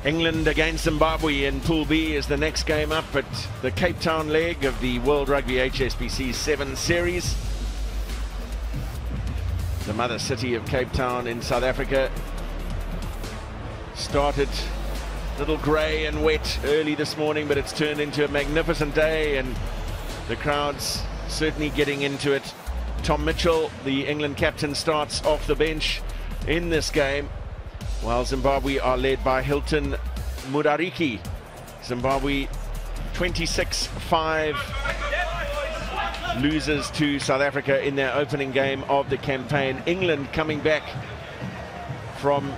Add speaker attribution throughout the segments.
Speaker 1: England against Zimbabwe in Pool B is the next game up at the Capetown leg of the World Rugby HSBC 7 Series. The mother city of Cape Town in South Africa started a little grey and wet early this morning, but it's turned into a magnificent day and the crowd's certainly getting into it. Tom Mitchell, the England captain, starts off the bench in this game, while Zimbabwe are led by Hilton Mudariki. Zimbabwe 26-5 loses to South Africa in their opening game of the campaign. England coming back from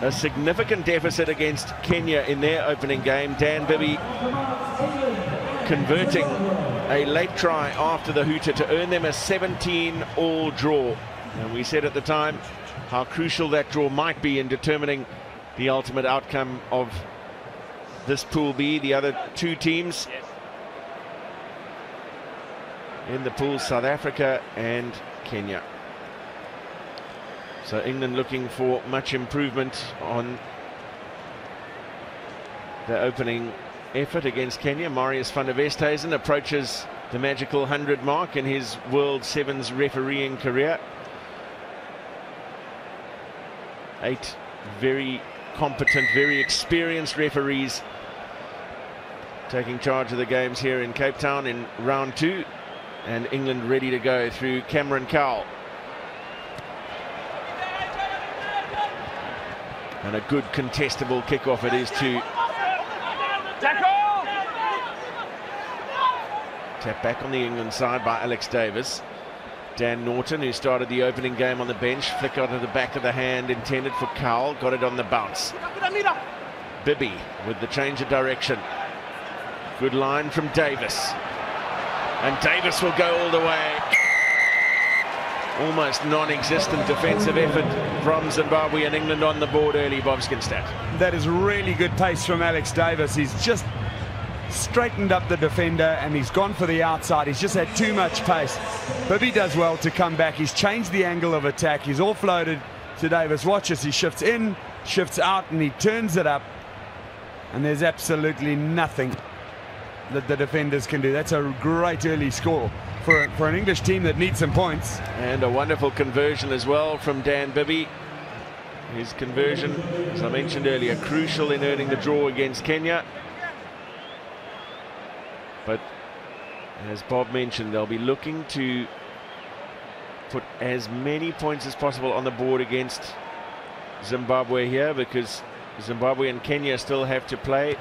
Speaker 1: a significant deficit against Kenya in their opening game. Dan Bibby converting a late try after the hooter to earn them a 17-all draw. And we said at the time how crucial that draw might be in determining the ultimate outcome of this Pool B. The other two teams in the pool, South Africa and Kenya. So England looking for much improvement on their opening effort against Kenya. Marius van der Westhuizen approaches the magical 100 mark in his World Sevens refereeing career. 8 very competent, very experienced referees taking charge of the games here in Cape Town in round 2, and England ready to go through Cameron Cowell. And a good contestable kickoff it is to tap back on the England side by Alex Davis. Dan Norton, who started the opening game on the bench, flick out of the back of the hand intended for Cowell, got it on the bounce. Bibby with the change of direction. Good line from Davis. And Davis will go all the way. Almost non-existent defensive effort from Zimbabwe, and England on the board early. Bob Skinstad.
Speaker 2: That is really good pace from Alex Davis. He's just straightened up the defender and he's gone for the outside. He's just had too much pace. Bibby does well to come back. He's changed the angle of attack. He's offloaded to Davis. Watch as he shifts in, shifts out, and he turns it up. And there's absolutely nothing that the defenders can do. That's a great early score for an English team that needs some points.
Speaker 1: And a wonderful conversion as well from Dan Bibby. His conversion, as I mentioned earlier, crucial in earning the draw against Kenya. But as Bob mentioned, they'll be looking to put as many points as possible on the board against Zimbabwe here, because Zimbabwe and Kenya still have to play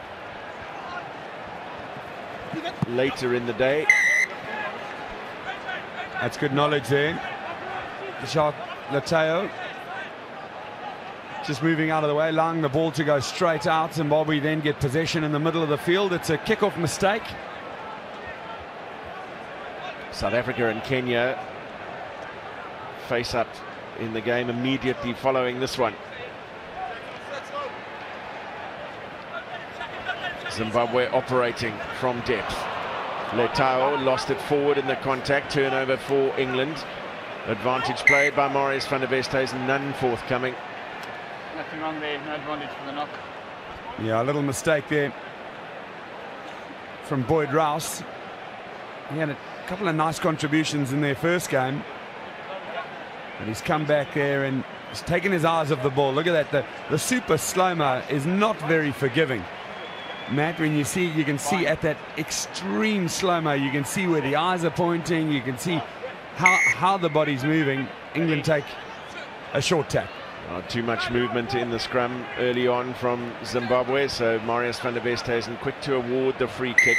Speaker 1: later in the day.
Speaker 2: That's good knowledge there. Jacques Lateo just moving out of the way, allowing the ball to go straight out. Zimbabwe then get possession in the middle of the field. It's a kickoff mistake.
Speaker 1: South Africa and Kenya face up in the game immediately following this one. Zimbabwe operating from depth. Letao lost it forward in the contact. Turnover for England. Advantage played by Marius van der Westhuizen, none forthcoming.
Speaker 3: Nothing wrong there, no advantage for the knock.
Speaker 2: Yeah, a little mistake there from Boyd Rouse. He had a couple of nice contributions in their first game, and he's come back there and he's taken his eyes off the ball. Look at that, the super slow-mo is not very forgiving. Matt, when you can see at that extreme slow-mo, you can see where the eyes are pointing, you can see how the body's moving. England take a short tap.
Speaker 1: Too much movement in the scrum early on from Zimbabwe, so Marius van der Westhuizen quick to award the free kick.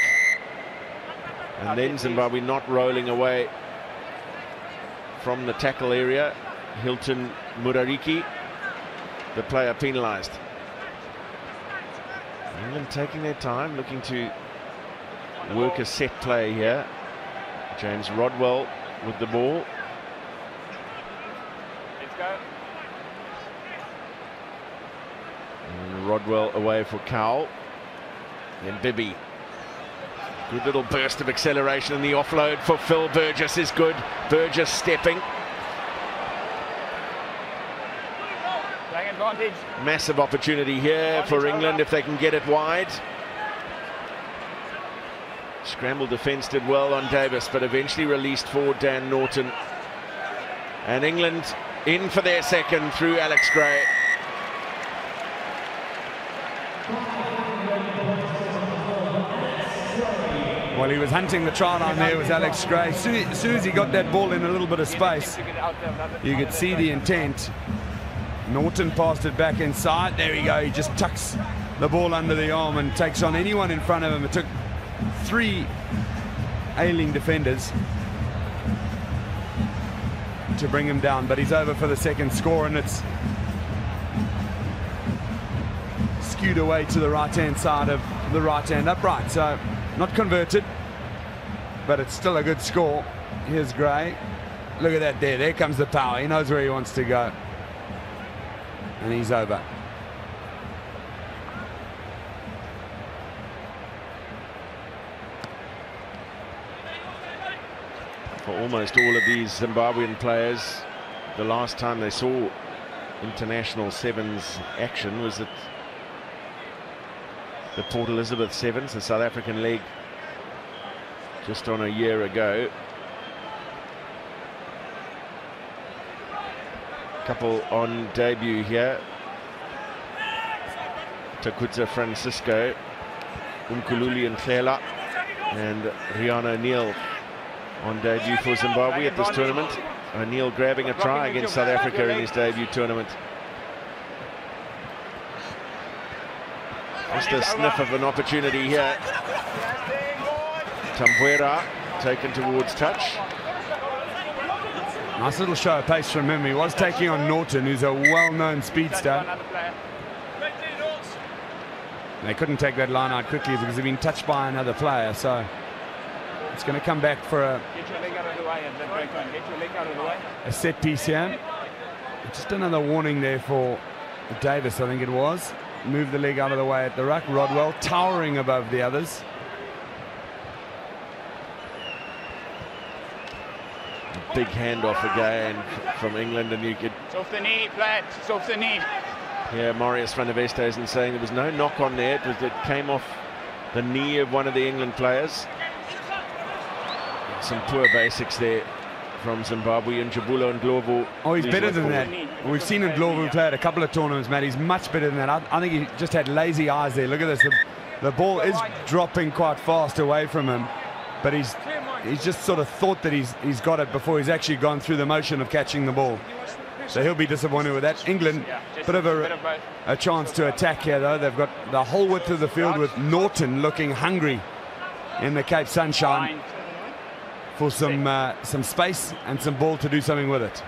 Speaker 1: And then Zimbabwe not rolling away from the tackle area. Hilton Mudariki, the player penalised. England taking their time, looking to work a set play here. James Rodwell with the ball.
Speaker 3: Let's go.
Speaker 1: And Rodwell away for Cowell. Then Bibby. Good little burst of acceleration, and the offload for Phil Burgess is good. Burgess stepping.
Speaker 3: Playing advantage.
Speaker 1: Massive opportunity here for England if they can get it wide. Scramble defence did well on Davis, but eventually released for Dan Norton. And England in for their second through Alex Gray.
Speaker 2: Well, he was hunting the try line there, was Alex Gray. As soon as he got that ball in a little bit of space, you could see the intent. Norton passed it back inside. There we go. He just tucks the ball under the arm and takes on anyone in front of him. It took 3 ailing defenders to bring him down, but he's over for the second score, and it's skewed away to the right-hand side of the right-hand upright. So not converted, but it's still a good score. Here's Gray. Look at that there. There comes the power. He knows where he wants to go. And he's over.
Speaker 1: For almost all of these Zimbabwean players, the last time they saw international sevens action was at the Port Elizabeth Sevens, the South African league, just on a year ago. Couple on debut here. Takudza Francisco, Umkululi and Khlela, and Rihanna O'Neill on debut for Zimbabwe at this tournament. O'Neill grabbing a try against South Africa in his debut tournament. Just a sniff of an opportunity here. Tambuera taken towards touch.
Speaker 2: Nice little show of pace from him. He was taking on Norton, who's a well-known speedster. They couldn't take that line out quickly because they've been touched by another player, so it's going to come back for a set piece here. Just another warning there for Davis, I think it was. Move the leg out of the way at the ruck. Rodwell towering above the others.
Speaker 1: Big handoff again from England, and you could...
Speaker 3: It's off the knee, Platt. It's off the knee.
Speaker 1: Yeah, Marius van der Westhuizen saying there was no knock on there. It came off the knee of one of the England players. Some poor basics there from Zimbabwe, and Jabulo and Glovo.
Speaker 2: Oh, he's better than that. We've seen him, Glovo, play at a couple of tournaments, Matt. He's much better than that. I think he just had lazy eyes there. Look at this. The ball is dropping quite fast away from him, but he's just sort of thought that he's got it before he's actually gone through the motion of catching the ball. So he'll be disappointed with that. England, bit of a chance to attack here, though. They've got the whole width of the field with Norton looking hungry in the Cape Sunshine for some space and some ball to do something with it.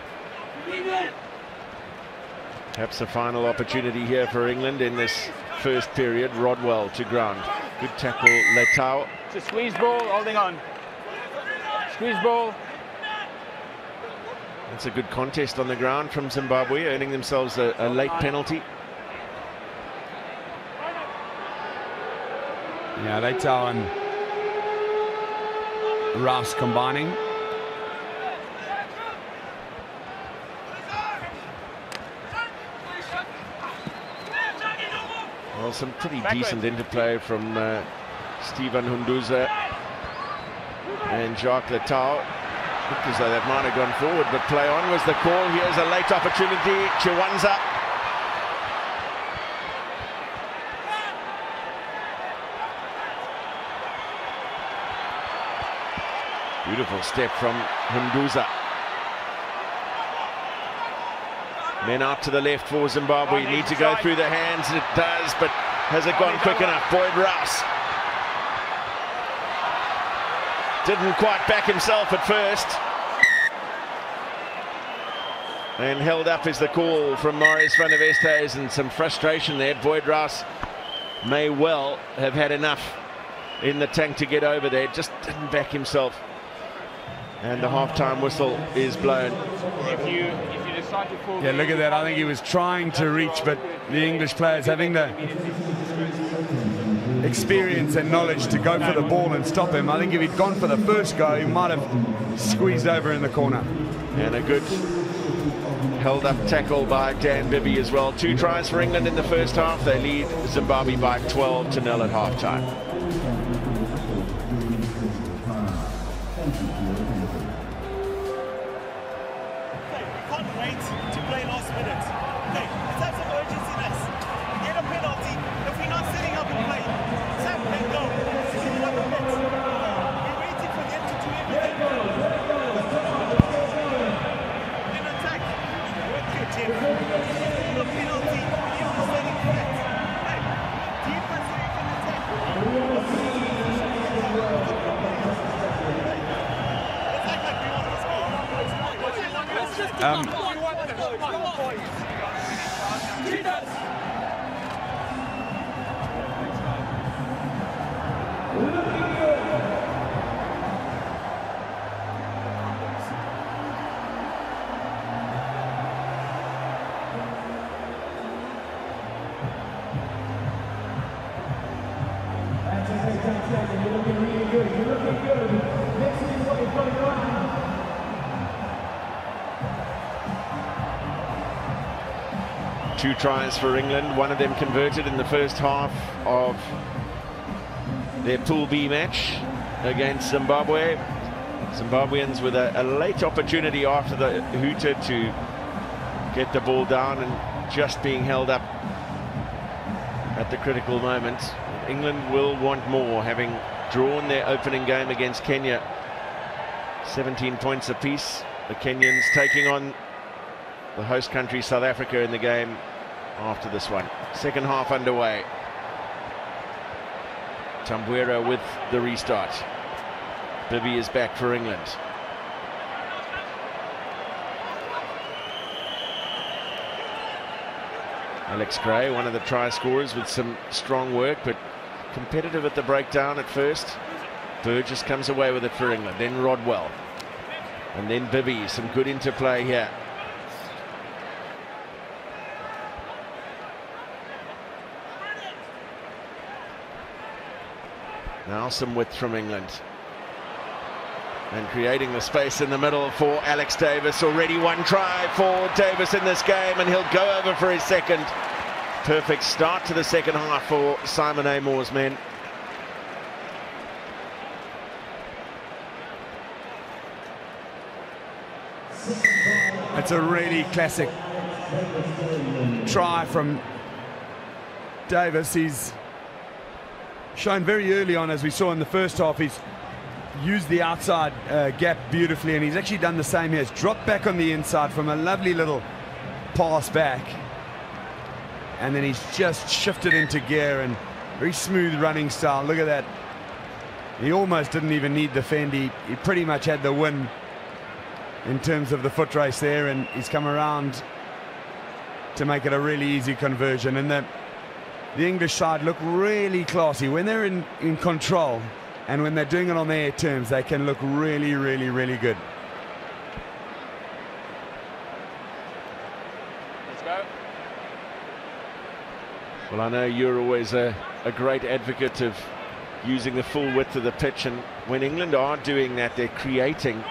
Speaker 1: Perhaps a final opportunity here for England in this first period. Rodwell to ground. Good tackle, Letao.
Speaker 3: It's a squeeze ball, holding on. Squeeze ball.
Speaker 1: It's a good contest on the ground from Zimbabwe, earning themselves a late penalty.
Speaker 2: Yeah, Letao and Rouse combining.
Speaker 1: Well, some pretty decent interplay from Stephen Hunduza and Jacques Letao. Looked as though that might have gone forward, but play on was the call. Here's a late opportunity. Chiwanza. Beautiful step from Hunduza. Men out to the left for Zimbabwe. Need to go through the hands. It does, but has it gone quick enough? Boyd Rouse didn't quite back himself at first. And held up is the call from Marius van der Westhuizen, and some frustration there. Boyd Rouse may well have had enough in the tank to get over there. Just didn't back himself. And the half-time whistle is blown.
Speaker 3: If you decide to fall,
Speaker 2: yeah, look at that. I think he was trying to reach, but the English players having the experience and knowledge to go for the ball and stop him. I think if he'd gone for the first go, he might have squeezed over in the corner.
Speaker 1: And a good held-up tackle by Dan Bibby as well. 2 tries for England in the first half. They lead Zimbabwe by 12-0 at half-time. Two tries for England, one of them converted in the first half of their Pool B match against Zimbabwe. Zimbabweans with a late opportunity after the hooter to get the ball down and just being held up at the critical moment. England will want more, having drawn their opening game against Kenya. 17 points apiece. The Kenyans taking on the host country South Africa in the game after this one. Second half underway. Tambuera with the restart. Bibby is back for England. Alex Gray, one of the try scorers, with some strong work, but competitive at the breakdown at first. Burgess comes away with it for England, then Rodwell, and then Bibby. Some good interplay here. Now some width from England. And creating the space in the middle for Alex Davis. Already one try for Davis in this game, and he'll go over for his second. Perfect start to the second half for Simon Amore's men.
Speaker 2: It's a really classic try from Davis. He's shown very early on, as we saw in the first half, he's used the outside gap beautifully, and he's actually done the same here. He's dropped back on the inside from a lovely little pass back, and then he's just shifted into gear, and very smooth running style. Look at that. He almost didn't even need the fend. He pretty much had the win in terms of the foot race there, and he's come around to make it a really easy conversion. And the English side look really classy when they're in control, and when they're doing it on their terms, they can look really, really, really good.
Speaker 3: Let's go.
Speaker 1: Well, I know you're always a great advocate of using the full width of the pitch, and when England are doing that, they're creating,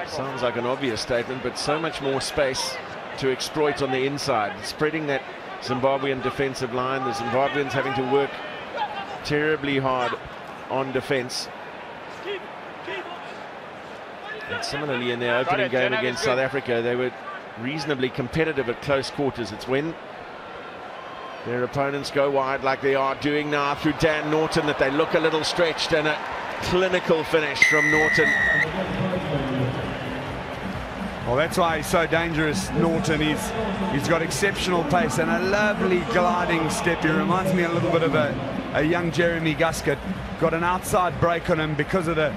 Speaker 1: sounds like an obvious statement, but so much more space to exploit on the inside, spreading that Zimbabwean defensive line. The Zimbabweans having to work terribly hard on defense. And similarly in their opening game against South Africa, they were reasonably competitive at close quarters. It's when their opponents go wide like they are doing now through Dan Norton that they look a little stretched, and a clinical finish from Norton.
Speaker 2: Well, that's why he's so dangerous, Norton. He's got exceptional pace and a lovely gliding step. He reminds me a little bit of a young Jeremy Guskett. Got an outside break on him because of the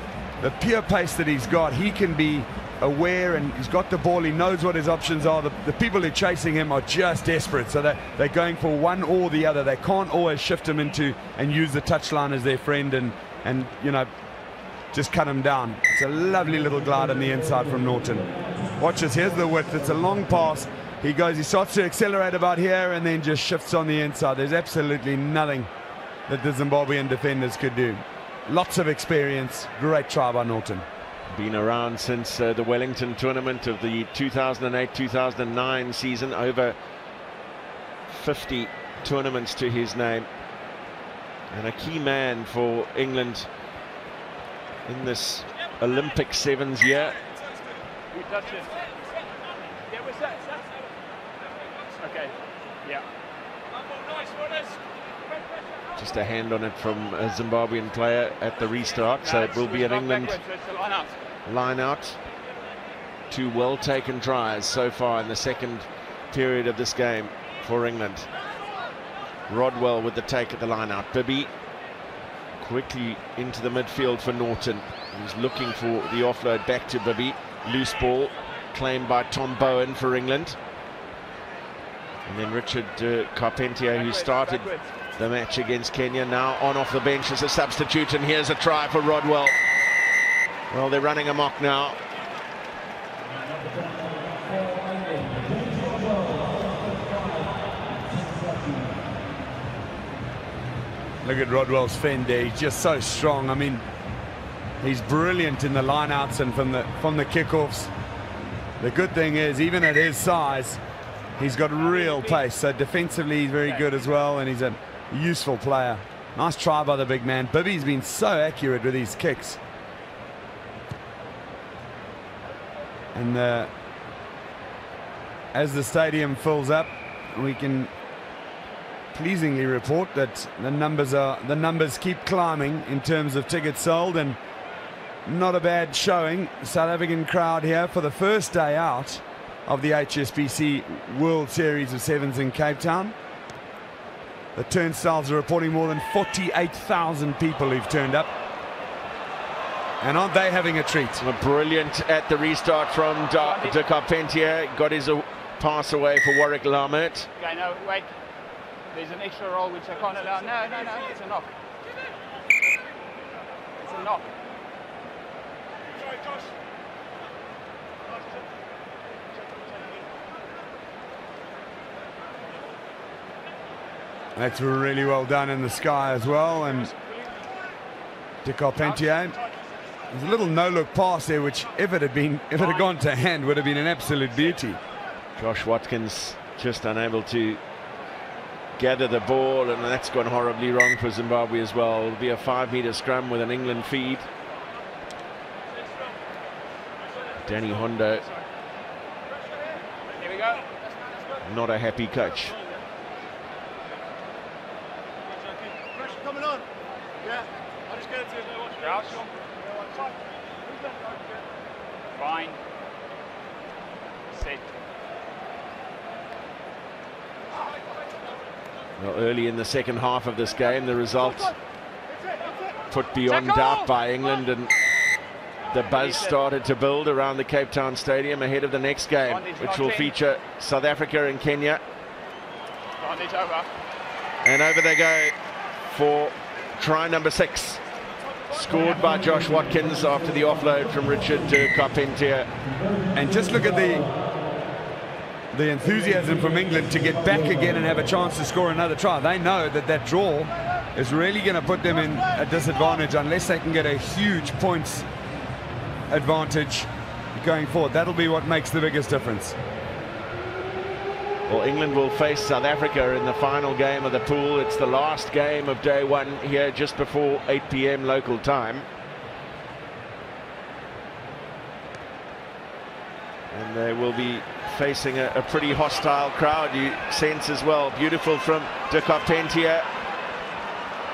Speaker 2: pure pace that he's got. He can be aware, and he's got the ball. He knows what his options are. The people who are chasing him are just desperate, so they're going for one or the other. They can't always shift him into and use the touchline as their friend and you know, just cut him down. It's a lovely little glide on the inside from Norton. Watch this. Here's the width. It's a long pass. He starts to accelerate about here and then just shifts on the inside. There's absolutely nothing that the Zimbabwean defenders could do. Lots of experience. Great try by Norton.
Speaker 1: Been around since the Wellington tournament of the 2008-2009 season. Over 50 tournaments to his name. And a key man for England in this Olympic sevens year.
Speaker 3: Okay. Yeah.
Speaker 1: Just a hand on it from a Zimbabwean player at the restart, so it will be an England line out. Two well taken tries so far in the second period of this game for England. Rodwell with the take at the line out. Bibby quickly into the midfield for Norton. He's looking for the offload back to Bibby. Loose ball claimed by Tom Bowen for England. And then Richard Carpentier, who started the match against Kenya, now on off the bench as a substitute, and here's a try for Rodwell. Well, they're running amok now.
Speaker 2: Look at Rodwell's fend there. He's just so strong. I mean, he's brilliant in the lineouts and from the kickoffs. The good thing is, even at his size, he's got real pace. So defensively, he's very good as well, and he's a useful player. Nice try by the big man. Bibby's been so accurate with his kicks. And as the stadium fills up, we can pleasingly report that the numbers keep climbing in terms of tickets sold, and not a bad showing. South African crowd here for the first day out of the HSBC World Series of Sevens in Cape Town. The turnstiles are reporting more than 48,000 people who've turned up. And aren't they having a treat?
Speaker 1: Brilliant at the restart from de Carpentier. Got his pass away for Warwick Lamert.
Speaker 3: Okay, no, wait. There's an extra roll which I can't allow. No, it's a knock. It's a knock. Sorry, Josh.
Speaker 2: That's really well done in the sky as well, and de Carpentier. There's a little no-look pass there, which if it had gone to hand, would have been an absolute beauty.
Speaker 1: Josh Watkins just unable to gather the ball, and that's gone horribly wrong for Zimbabwe as well. It'll be a 5-meter scrum with an England feed. Danny Hondo,
Speaker 3: Here we go.
Speaker 1: not a happy coach.
Speaker 3: Coming on. Yeah, I'll just get it to you. Fine. Set.
Speaker 1: Well, early in the second half of this game, the result put beyond doubt by England, and the buzz started to build around the Cape Town Stadium ahead of the next game, which will feature South Africa and Kenya. And over they go for try number 6, scored by Josh Watkins after the offload from Richard Carpentier.
Speaker 2: And just look at the enthusiasm from England to get back again and have a chance to score another try. They know that that draw is really going to put them in a disadvantage unless they can get a huge points advantage going forward. That'll be what makes the biggest difference.
Speaker 1: Well, England will face South Africa in the final game of the pool. It's the last game of day 1 here just before 8 p.m. local time. And they will be facing a pretty hostile crowd, you sense as well. Beautiful from de Carpentier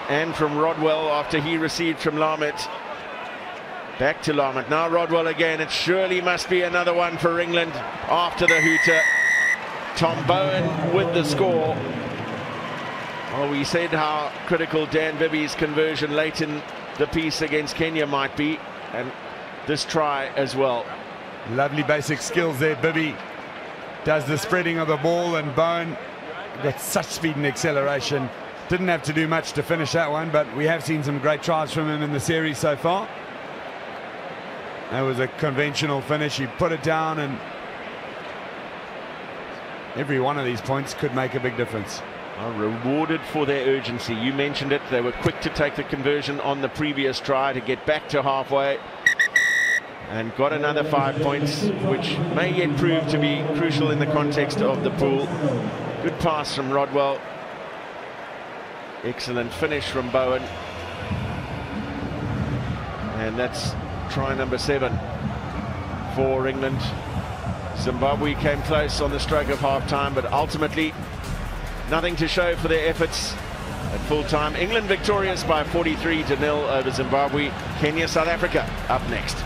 Speaker 1: and from Rodwell after he received from Lamert. Back to Lamert. Now Rodwell again. It surely must be another one for England after the hooter. Tom Bowen with the score. Well, we said how critical Dan Bibby's conversion late in the piece against Kenya might be, and this try as well.
Speaker 2: Lovely basic skills there. Bibby does the spreading of the ball, and Bowen got such speed and acceleration. Didn't have to do much to finish that one, but we have seen some great tries from him in the series so far. That was a conventional finish. He put it down, and every one of these points could make a big difference.
Speaker 1: Rewarded for their urgency. You mentioned it. They were quick to take the conversion on the previous try to get back to halfway, and got another 5 points, which may yet prove to be crucial in the context of the pool. Good pass from Rodwell. Excellent finish from Bowen. And that's try number 7 for England. Zimbabwe came close on the stroke of half-time, but ultimately nothing to show for their efforts at full-time. England victorious by 43-0 over Zimbabwe. Kenya, South Africa up next.